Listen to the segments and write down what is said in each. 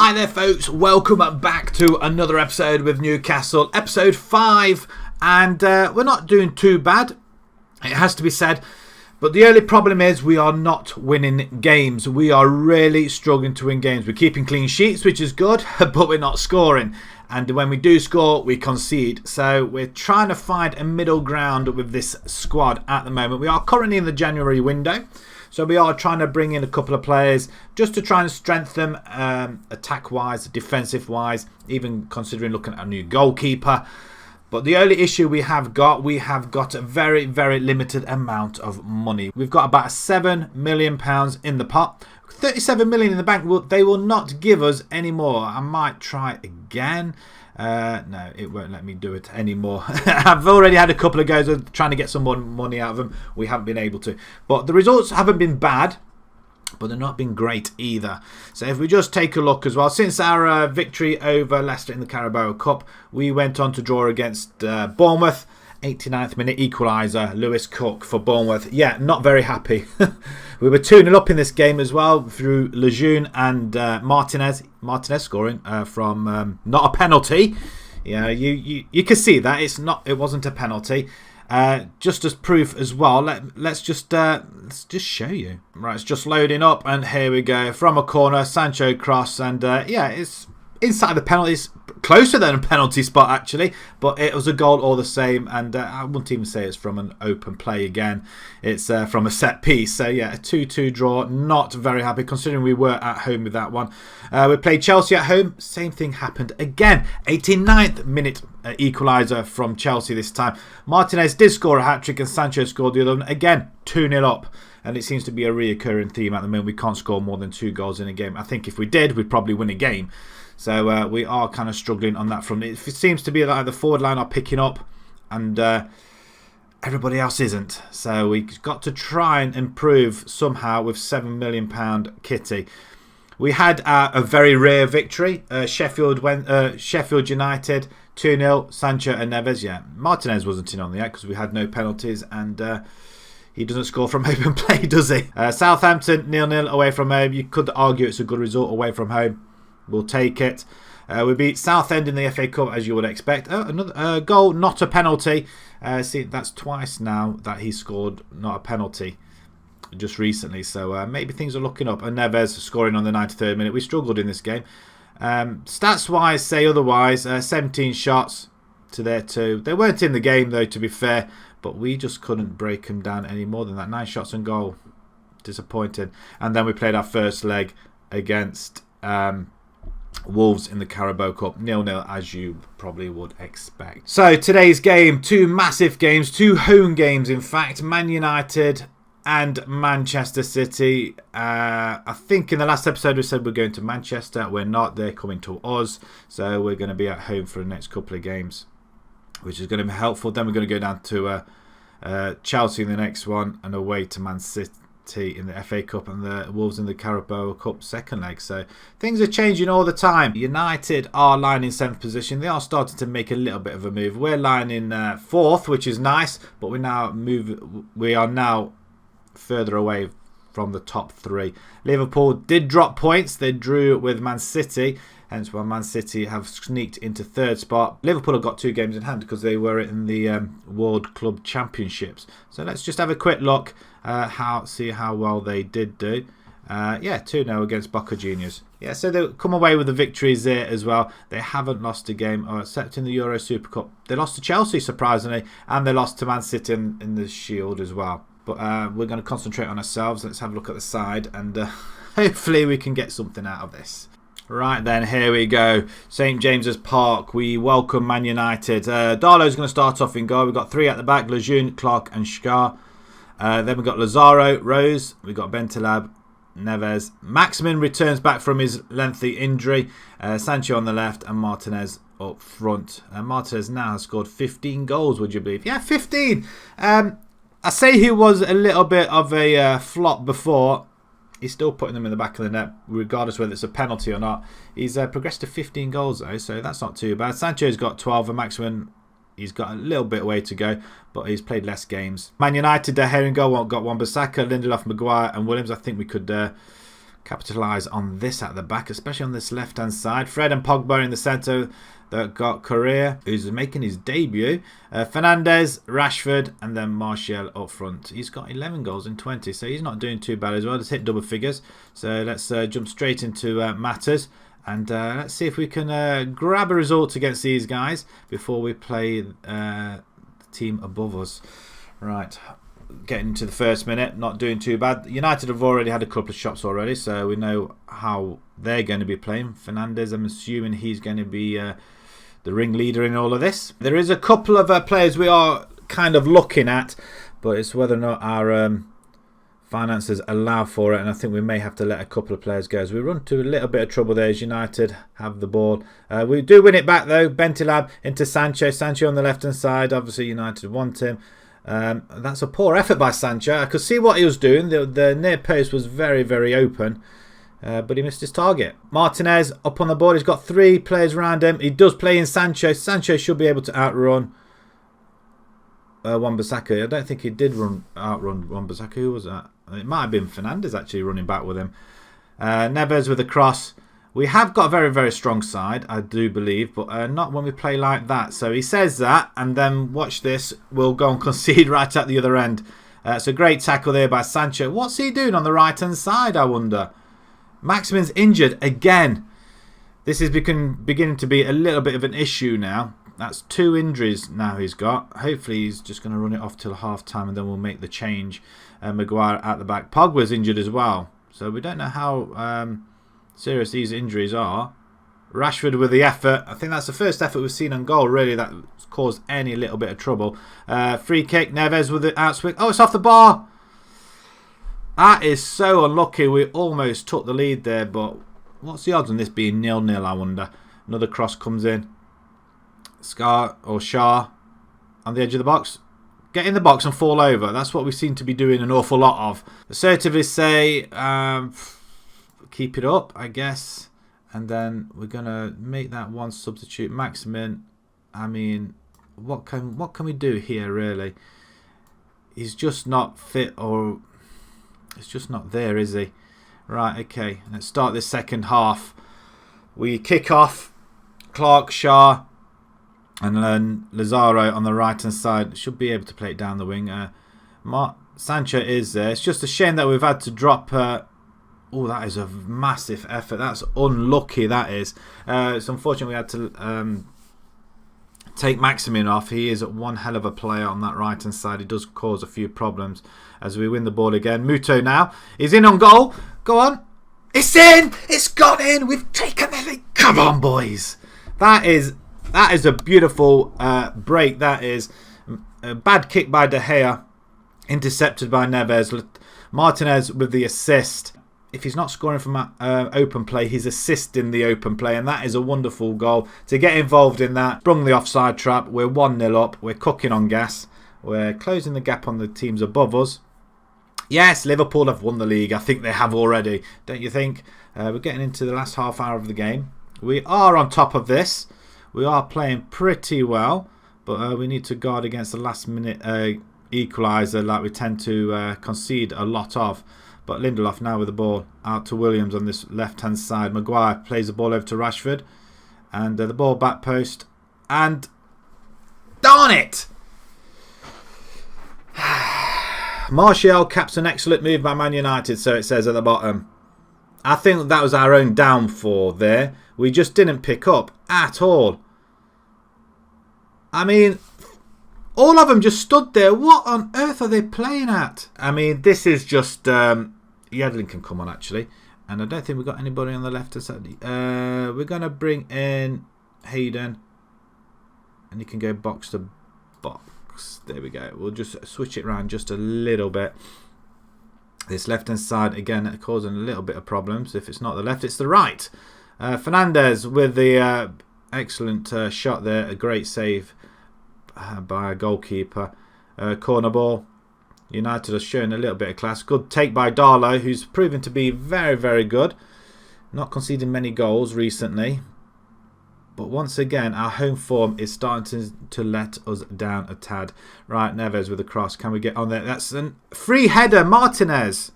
Hi there folks, welcome back to another episode with Newcastle, episode 5, and we're not doing too bad, it has to be said, but the only problem is we are not winning games. We are really struggling to win games. We're keeping clean sheets, which is good, but we're not scoring, and when we do score we concede. So we're trying to find a middle ground with this squad at the moment. We are currently in the January window. So we are trying to bring in a couple of players just to try and strengthen them attack-wise, defensive-wise, even considering looking at a new goalkeeper. But the only issue we have got a very, very limited amount of money. We've got about £7 million in the pot. 37 million in the bank. They will not give us any more. I might try again. No, it won't let me do it anymore. I've already had a couple of goes of trying to get some more money out of them. We haven't been able to. But the results haven't been bad, but they're not been great either. So if we just take a look as well, since our victory over Leicester in the Carabao Cup, we went on to draw against Bournemouth. 89th minute equaliser, Lewis Cook for Bournemouth. Yeah, not very happy. We were 2-0 up in this game as well through Lejeune and Martinez. Martinez scoring from not a penalty. Yeah, you can see that it wasn't a penalty. Just as proof as well, let's just show you. Right, it's just loading up, and here we go from a corner, Sancho cross, and yeah, it's inside the penalty. It's closer than a penalty spot actually, but it was a goal all the same, and I wouldn't even say it's from an open play again. It's from a set piece. So yeah, a 2-2 draw. Not very happy considering we were at home with that one. We played Chelsea at home. Same thing happened again. 89th minute equaliser from Chelsea this time. Martinez did score a hat-trick and Sancho scored the other one. Again, 2-0 up. And it seems to be a reoccurring theme at the moment. We can't score more than 2 goals in a game. I think if we did, we'd probably win a game. So we are kind of struggling on that front. It seems to be like the forward line are picking up and everybody else isn't. So we've got to try and improve somehow with £7 million kitty. We had a very rare victory. Sheffield United 2-0. Sancho and Neves. Yeah, Martinez wasn't in on the act because we had no penalties, and he doesn't score from open play, does he? Southampton 0-0 away from home. You could argue it's a good result away from home. We'll take it. We beat Southend in the FA Cup, as you would expect. Oh, another goal, not a penalty. See, that's twice now that he scored not a penalty just recently. So maybe things are looking up. And Neves scoring on the 93rd minute. We struggled in this game. Stats-wise, say otherwise. 17 shots to their 2. They weren't in the game, though, to be fair. But we just couldn't break them down any more than that. 9 shots on goal. Disappointing. And then we played our first leg against Wolves in the Carabao Cup, 0-0 as you probably would expect. So today's game, 2 massive games, 2 home games in fact, Man United and Manchester City. I think in the last episode we said we're going to Manchester. We're not, they're coming to us. So we're going to be at home for the next couple of games, which is going to be helpful. Then we're going to go down to Chelsea in the next one and away to Man City in the FA Cup and the Wolves in the Carabao Cup second leg. So things are changing all the time. United are lying in 7th position. They are starting to make a little bit of a move. We're lying in 4th, which is nice, but we are now further away from the top 3. Liverpool did drop points. They drew with Man City, hence why Man City have sneaked into 3rd spot. Liverpool have got 2 games in hand because they were in the World Club Championships. So let's just have a quick look, see how well they did do. Yeah, 2-0 against Boca Juniors. Yeah, so they come away with the victories there as well. They haven't lost a game, except in the Euro Super Cup. They lost to Chelsea, surprisingly, and they lost to Man City in the Shield as well. But we're going to concentrate on ourselves. Let's have a look at the side, and hopefully we can get something out of this. Right then, here we go. St James's Park. We welcome Man United. Darlow's going to start off in goal. We've got 3 at the back: Lejeune, Clark, and Scar. Then we've got Lazaro, Rose. We've got Bentaleb, Neves. Maximin returns back from his lengthy injury. Sancho on the left and Martinez up front. Martinez now has scored 15 goals, would you believe? Yeah, 15. I say he was a little bit of a flop before. He's still putting them in the back of the net, regardless whether it's a penalty or not. He's progressed to 15 goals, though, so that's not too bad. Sancho's got 12, and Maximin, he's got a little bit way to go, but he's played less games. Man United, De Gea and goal got Wan-Bissaka, Lindelof, Maguire, and Williams. I think we could capitalise on this at the back, especially on this left-hand side. Fred and Pogba in the centre. That got Correa, who's making his debut. Fernandes, Rashford, and then Martial up front. He's got 11 goals in 20, so he's not doing too bad as well. He's hit double figures. So let's jump straight into matters. And let's see if we can grab a result against these guys before we play the team above us. Right, getting into the first minute, not doing too bad. United have already had a couple of shots already, so we know how they're going to be playing. Fernandes, I'm assuming he's going to be the ringleader in all of this. There is a couple of players we are kind of looking at, but it's whether or not our finances allow for it, and I think we may have to let a couple of players go as we run into a little bit of trouble there as United have the ball. We do win it back though. Bentaleb into Sancho. Sancho on the left hand side. Obviously United want him. That's a poor effort by Sancho. I could see what he was doing. The near post was very, very open. But he missed his target. Martinez up on the board. He's got 3 players around him. He does play in Sancho. Sancho should be able to outrun Wan-Bissaka. I don't think he did outrun Wan-Bissaka. Who was that? It might have been Fernandes actually running back with him. Neves with a cross. We have got a very, very strong side, I do believe, but not when we play like that. So he says that, and then watch this. We'll go and concede right at the other end. It's a great tackle there by Sancho. What's he doing on the right-hand side, I wonder? Maximin's injured again. This is beginning to be a little bit of an issue now. That's 2 injuries now he's got. Hopefully he's just going to run it off till half time and then we'll make the change. Maguire at the back. Pogba's injured as well. So we don't know how serious these injuries are. Rashford with the effort. I think that's the first effort we've seen on goal really that caused any little bit of trouble. Free kick. Neves with the outswing. Oh, it's off the bar. That is so unlucky. We almost took the lead there, but what's the odds on this being 0-0, I wonder? Another cross comes in. Shah on the edge of the box. Get in the box and fall over. That's what we seem to be doing an awful lot of. Assertively say, keep it up, I guess. And then we're going to make that one substitute. Maximin, I mean, what can we do here, really? He's just not fit or... It's just not there, is he? Right, okay. Let's start this second half. We kick off. Clark, Shah, and then Lazaro on the right-hand side. Should be able to play it down the wing. Sancho is there. It's just a shame that we've had to drop... oh, that is a massive effort. That's unlucky, that is. It's unfortunate we had to... take Maximin off. He is one hell of a player on that right hand side. He does cause a few problems as we win the ball again. Muto now is in on goal. Go on. It's in. It's gone in. We've taken the lead. Come on, boys. That is a beautiful break. That is a bad kick by De Gea. Intercepted by Neves. Martinez with the assist. If he's not scoring from open play, he's assisting the open play, and that is a wonderful goal. To get involved in that, sprung the offside trap. We're 1-0 up. We're cooking on gas. We're closing the gap on the teams above us. Yes, Liverpool have won the league. I think they have already. Don't you think? We're getting into the last half hour of the game. We are on top of this. We are playing pretty well, but we need to guard against the last minute equaliser like we tend to concede a lot of. But Lindelof now with the ball out to Williams on this left-hand side. Maguire plays the ball over to Rashford. And the ball back post. And... darn it! Martial caps an excellent move by Man United, so it says at the bottom. I think that was our own downfall there. We just didn't pick up at all. I mean... all of them just stood there. What on earth are they playing at? I mean, this is just... Yedlin can come on, actually. And I don't think we've got anybody on the left side. We're going to bring in Hayden. And he can go box to box. There we go. We'll just switch it around just a little bit. This left-hand side, again, causing a little bit of problems. If it's not the left, it's the right. Fernandes with the excellent shot there. A great save by a goalkeeper. Corner ball. United are showing a little bit of class. Good take by Darlow, who's proven to be very, very good. Not conceding many goals recently. But once again, our home form is starting to let us down a tad. Right, Neves with the cross. Can we get on there? That's a free header, Martinez.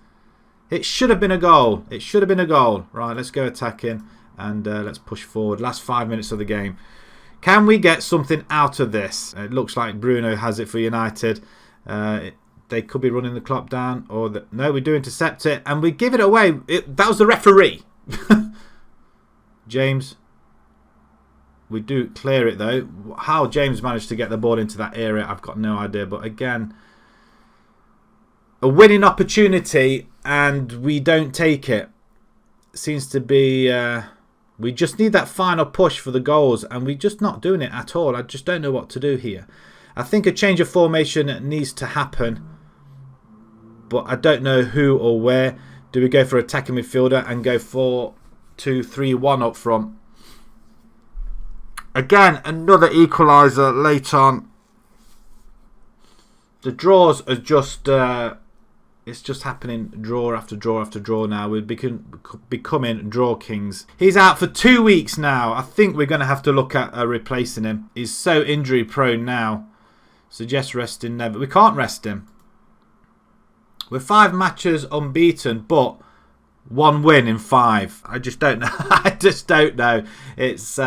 It should have been a goal. It should have been a goal. Right, let's go attacking and let's push forward. Last 5 minutes of the game. Can we get something out of this? It looks like Bruno has it for United. They could be running the clock down. No, we do intercept it. And we give it away. That was the referee. James. We do clear it though. How James managed to get the ball into that area, I've got no idea. But again, a winning opportunity and we don't take it. Seems to be... we just need that final push for the goals and we're just not doing it at all. I just don't know what to do here. I think a change of formation needs to happen. But I don't know who or where. Do we go for attacking midfielder and go 4-2-3-1 up front? Again, another equaliser late on. The draws are just... it's just happening draw after draw after draw now. We're becoming draw kings. He's out for 2 weeks now. I think we're going to have to look at replacing him. He's so injury prone now. Suggest resting never. We can't rest him. We're 5 matches unbeaten, but 1 win in 5. I just don't know. I just don't know. It's...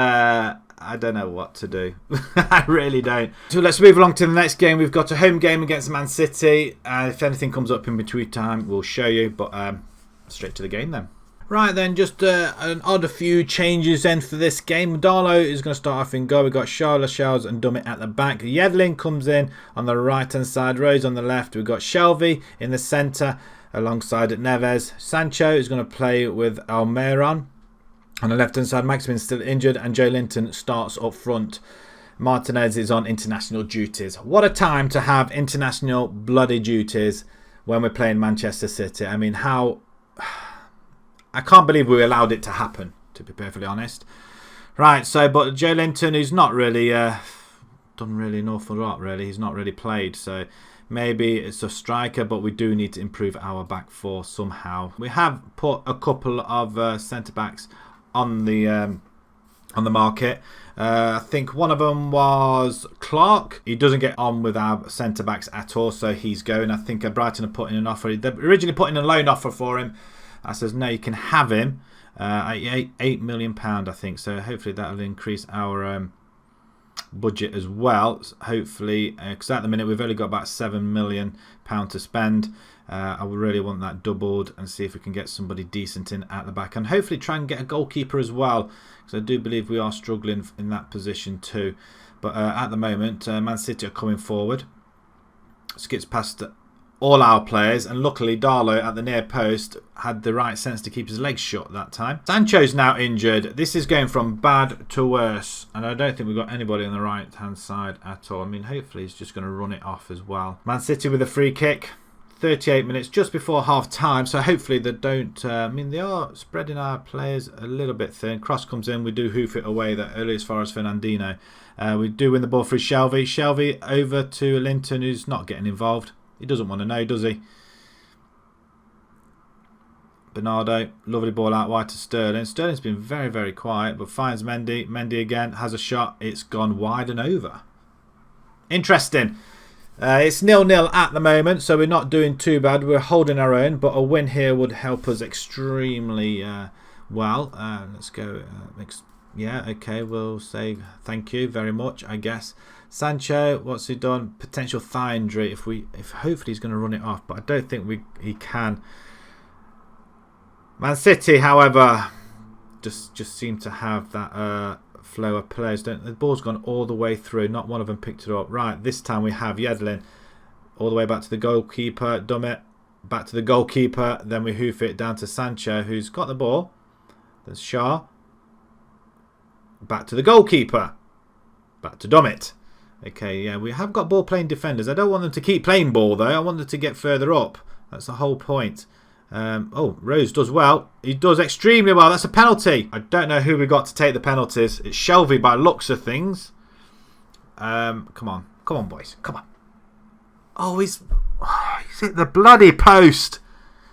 I don't know what to do. I really don't. So let's move along to the next game. We've got a home game against Man City. If anything comes up in between time, we'll show you. But straight to the game then. Right then, just an odd few changes then for this game. Darlow is going to start off in goal. We've got Shaw, Lascelles and Dummett at the back. Yedlin comes in on the right-hand side. Rose on the left. We've got Shelvey in the centre alongside Neves. Sancho is going to play with Almiron. On the left-hand side, Maximin's still injured and Joe Linton starts up front. Martinez is on international duties. What a time to have international bloody duties when we're playing Manchester City. I mean, how... I can't believe we allowed it to happen, to be perfectly honest. Right, so, but Joe Linton, who's not really done really an awful lot, really. He's not really played, so maybe it's a striker, but we do need to improve our back four somehow. We have put a couple of centre-backs on the market. I think one of them was Clark. He doesn't get on with our centre-backs at all, so he's going. I think Brighton are putting an offer. They originally put in a loan offer for him. I says, no, you can have him at £8 million, I think. So hopefully that will increase our budget as well. Hopefully, because at the minute we've only got about £7 million to spend. I would really want that doubled and see if we can get somebody decent in at the back. And hopefully try and get a goalkeeper as well. Because I do believe we are struggling in that position too. But at the moment, Man City are coming forward. Skips past all our players, and luckily Darlow at the near post had the right sense to keep his legs shut that time. Sancho's now injured. This is going from bad to worse, and I don't think we've got anybody on the right hand side at all. I mean, hopefully he's just going to run it off as well. Man City with a free kick, 38 minutes just before half time, so hopefully they don't I mean, they are spreading our players a little bit thin. Cross comes in, we do hoof it away that early as far as Fernandinho. We do win the ball for Shelvey. Shelvey over to Linton, who's not getting involved. He doesn't want to know, does he? Bernardo, lovely ball out wide to Sterling. Sterling's been very, very quiet, but finds Mendy. Mendy again has a shot. It's gone wide and over. Interesting. It's 0-0 at the moment, so we're not doing too bad. We're holding our own, but a win here would help us extremely well. Let's go. Yeah, okay, we'll say thank you very much, I guess. Sancho, what's he done? Potential thigh injury. If hopefully he's going to run it off, but I don't think he can. Man City, however, just seem to have that flow of players. The ball's gone all the way through. Not one of them picked it up. Right, this time we have Yedlin all the way back to the goalkeeper. Dummett back to the goalkeeper. Then we hoof it down to Sancho, who's got the ball. There's Shaw. Back to the goalkeeper. Back to Dummett. Okay, yeah, we have got ball-playing defenders. I don't want them to keep playing ball, though. I want them to get further up. That's the whole point. Oh, Rose does well. He does extremely well. That's a penalty. I don't know who we got to take the penalties. It's Shelvey by looks of things. Come on. Come on, boys. Come on. Oh, he's hit the bloody post.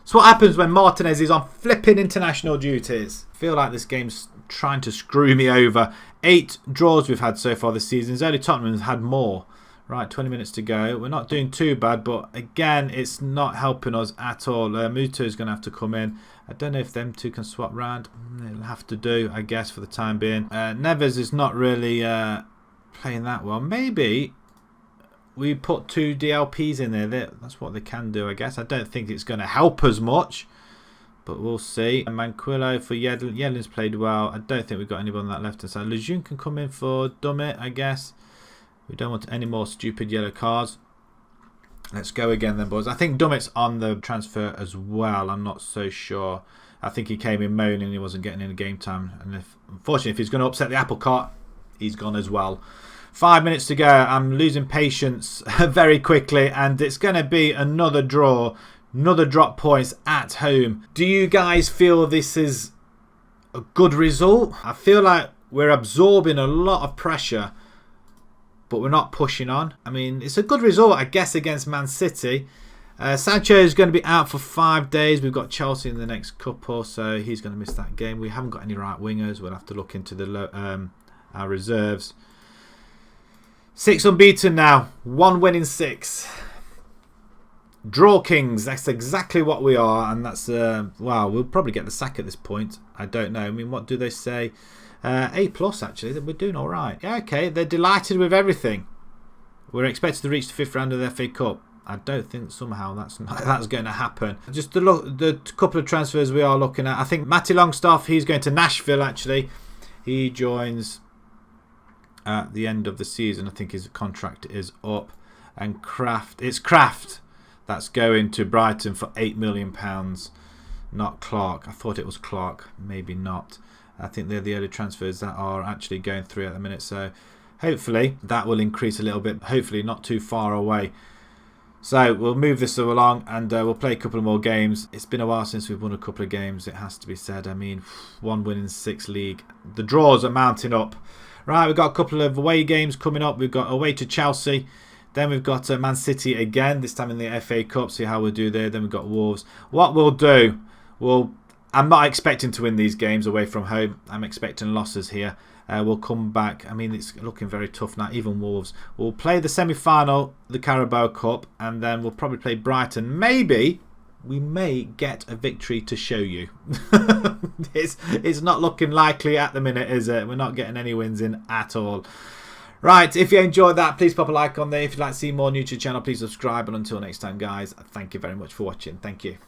It's what happens when Martinez is on flipping international duties. I feel like this game's trying to screw me over. 8 draws we've had so far this season. Only Tottenham has had more. Right, 20 minutes to go. We're not doing too bad, but again, it's not helping us at all. Muto is going to have to come in. I don't know if them two can swap round. They'll have to do, I guess, for the time being. Neves is not really playing that well. Maybe we put 2 DLPs in there. That's what they can do, I guess. I don't think it's going to help us much, but we'll see. And Manquillo for Yedlin. Yedlin's played well. I don't think we've got anyone on that left-hand side. Lejeune can come in for Dummett, I guess. We don't want any more stupid yellow cards. Let's go again then, boys. I think Dummett's on the transfer as well. I'm not so sure. I think he came in moaning he wasn't getting any game time. And unfortunately, if he's going to upset the apple cart, he's gone as well. 5 minutes to go. I'm losing patience very quickly. And it's going to be another draw. Another drop points at home. Do you guys feel this is a good result? I feel like we're absorbing a lot of pressure, but we're not pushing on. I mean, it's a good result, I guess, against Man City. Sancho is going to be out for 5 days. We've got Chelsea in the next couple, so he's going to miss that game. We haven't got any right wingers. We'll have to look into our reserves. 6 unbeaten now. 1 win in 6. Draw kings. That's exactly what we are, and that's wow. We'll probably get the sack at this point. I don't know. I mean, what do they say? A+, actually. We're doing all right. Yeah, okay. They're delighted with everything. We're expected to reach the 5th round of the FA Cup. I don't think somehow that's going to happen. Just the couple of transfers we are looking at. I think Matty Longstaff, he's going to Nashville, actually. He joins at the end of the season. I think his contract is up. And it's Kraft that's going to Brighton for £8 million. Not Clark. I thought it was Clark. Maybe not. I think they're the early transfers that are actually going through at the minute. So hopefully that will increase a little bit. Hopefully not too far away. So we'll move this along and we'll play a couple of more games. It's been a while since we've won a couple of games, it has to be said. I mean, 1 win in 6 league. The draws are mounting up. Right, we've got a couple of away games coming up. We've got away to Chelsea. Then we've got Man City again, this time in the FA Cup. See how we'll do there. Then we've got Wolves. What we'll do, I'm not expecting to win these games away from home. I'm expecting losses here. We'll come back. I mean, it's looking very tough now, even Wolves. We'll play the semi-final, the Carabao Cup, and then we'll probably play Brighton. Maybe we may get a victory to show you. It's not looking likely at the minute, is it? We're not getting any wins in at all. Right, if you enjoyed that, please pop a like on there. If you'd like to see more new to the channel, please subscribe. And until next time, guys, thank you very much for watching. Thank you.